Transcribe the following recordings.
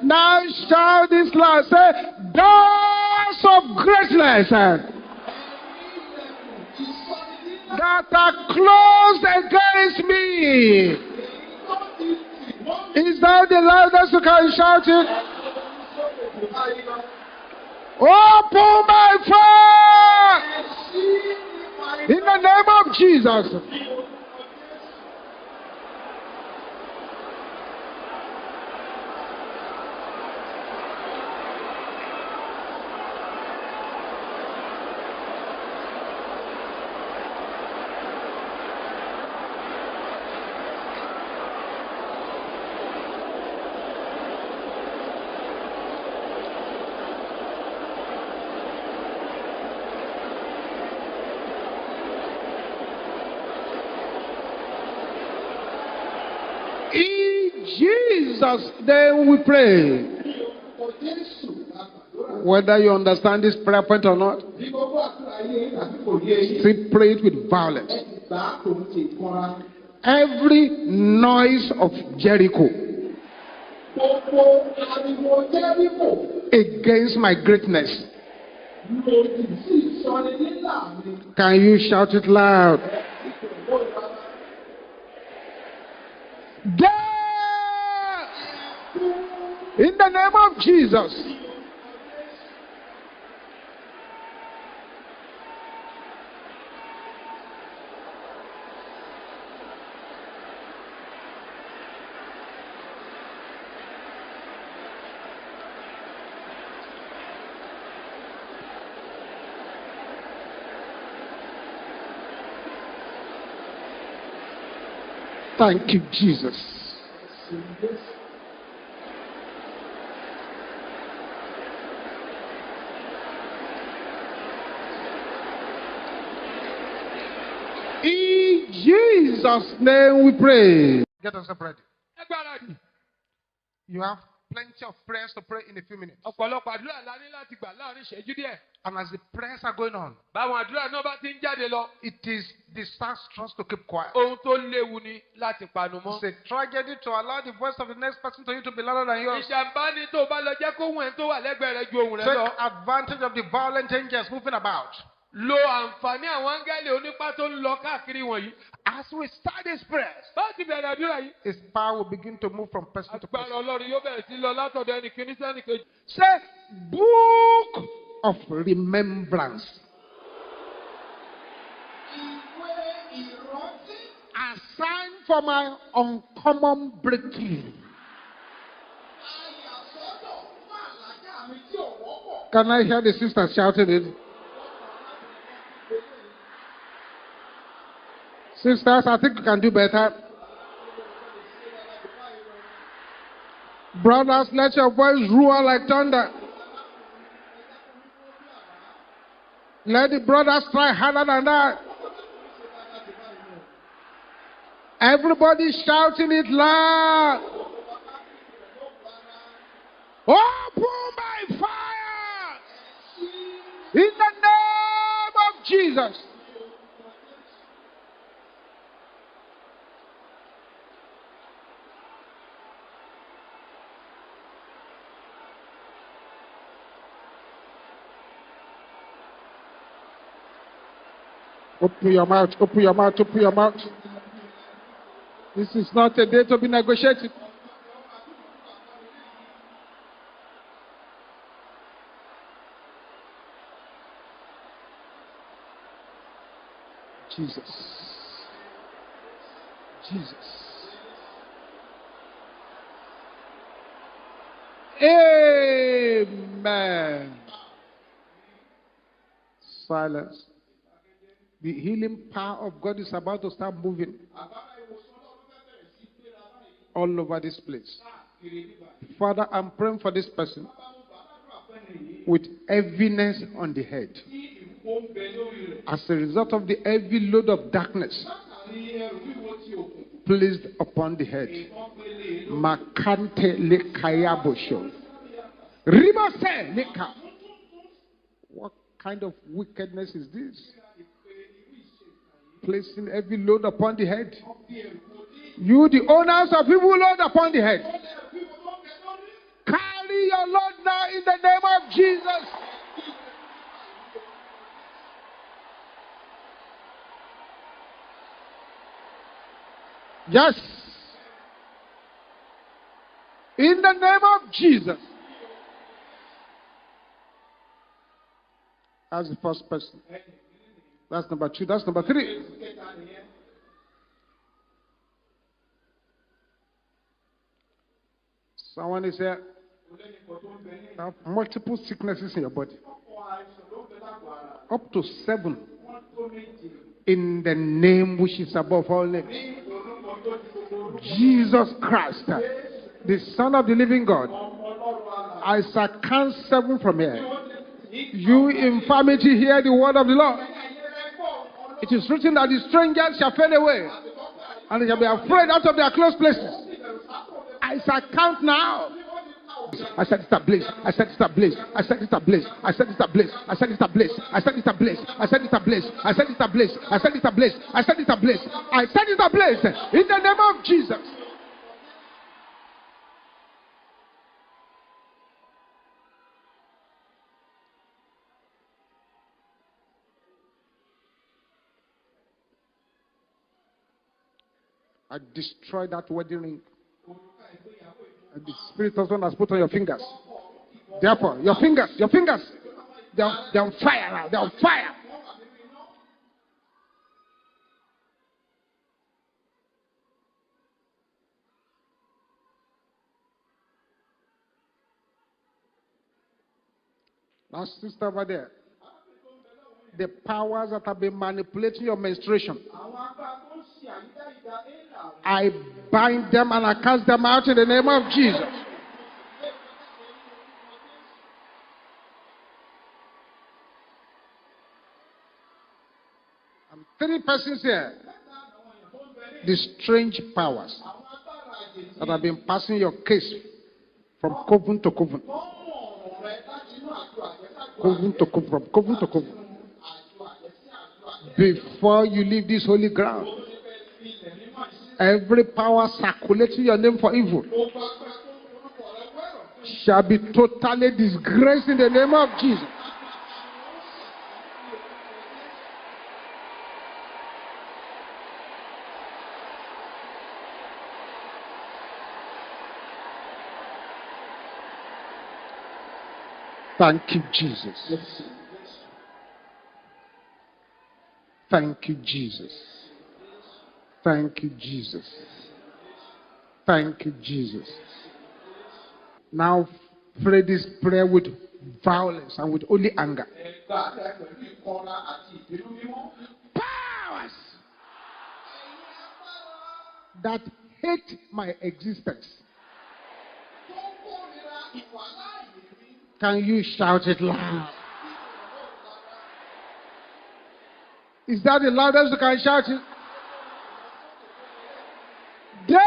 Now shout this loud. Say, doors of greatness that are closed against me. Is that the loudest you can shout it? Open my face in the name of Jesus. Jesus, then we pray. Whether you understand this prayer point or not, still pray it with violence. Every noise of Jericho against my greatness, can you shout it loud? In the name of Jesus. Thank you, Jesus. In Jesus' name we pray. Get us up ready. You have plenty of prayers to pray in a few minutes. And as the prayers are going on, it is disastrous to keep quiet. It's a tragedy to allow the voice of the next person to you to be louder than yours. Take advantage of the violent angels moving about. As we start this prayer, His power will begin to move from person to person. Say, book of remembrance. A sign for my uncommon breakthrough. Can I hear the sisters shouting it? Sisters, I think you can do better. Brothers, let your voice roar like thunder. Let the brothers try harder than that. Everybody shouting it loud. Open by fire in the name of Jesus. Open your mouth, open your mouth, open your mouth. This is not a day to be negotiated. Jesus. Jesus. Amen. Silence. The healing power of God is about to start moving all over this place. Father, I'm praying for this person with heaviness on the head. As a result of the heavy load of darkness placed upon the head. Makante lekayabosho. Ribase leka. What kind of wickedness is this? Placing heavy load upon the head. You, the owners of people, load upon the head. in the name of Jesus. Yes. In the name of Jesus. That's the first person. That's number 2. That's number 3. Someone is here. You have multiple sicknesses in your body. Up to 7. In the name which is above all names. Jesus Christ, the Son of the living God. I shall count 7 from here. You infirmity, hear the word of the Lord. It is written that the strangers shall fade away, and they shall be afraid out of their close places. I shall count now. I said it's a blaze. I said it's a blaze. I said it's a blaze. I said it's a blaze. I said it's a blaze. I said it's a blaze. I said it's a blaze. I said it's a blaze. I said it's a blaze. I said it's a blaze. I said it's a blaze. In the name of Jesus. I destroy that wedding ring. And the spirit of God has put on your fingers. Therefore, your fingers, they're on fire now. They're on fire. Now, sister over there, the powers that have been manipulating your menstruation, I bind them and I cast them out in the name of Jesus. And 3 persons here. The strange powers that have been passing your case from coven to coven. Coven to coven, from coven to coven. Before you leave this holy ground, every power circulating your name for evil shall be totally disgraced in the name of Jesus. Thank you, Jesus. Thank you, Jesus. Thank you, Jesus. Thank you, Jesus. Now pray this prayer with violence and with only anger. Powers that hate my existence. Can you shout it loud? Is that the loudest you can shout it? Death!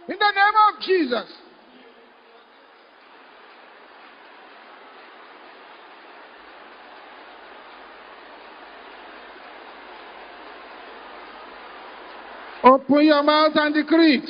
In the name of Jesus. Open your mouth and decree it.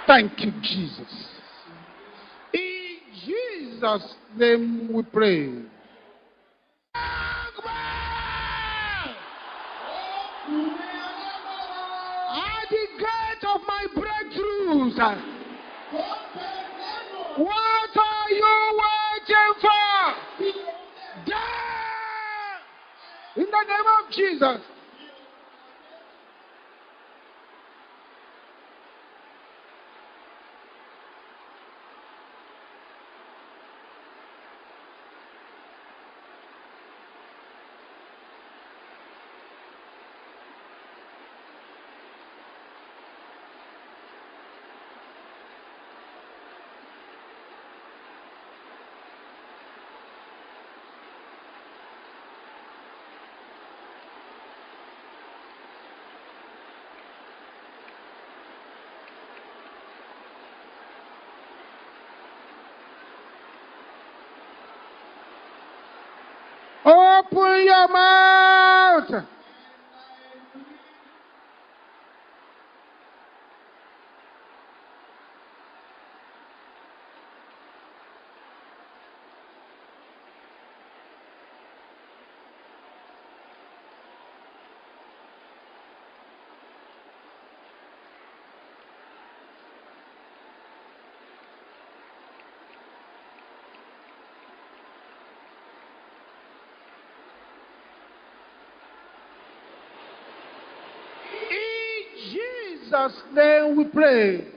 Thank you, Jesus. In Jesus' name we pray. At the gate of my breakthroughs, what are you waiting for? Death! In the name of Jesus. Open your mouth. Jesus' name we pray.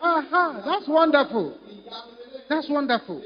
Aha, that's wonderful. That's wonderful.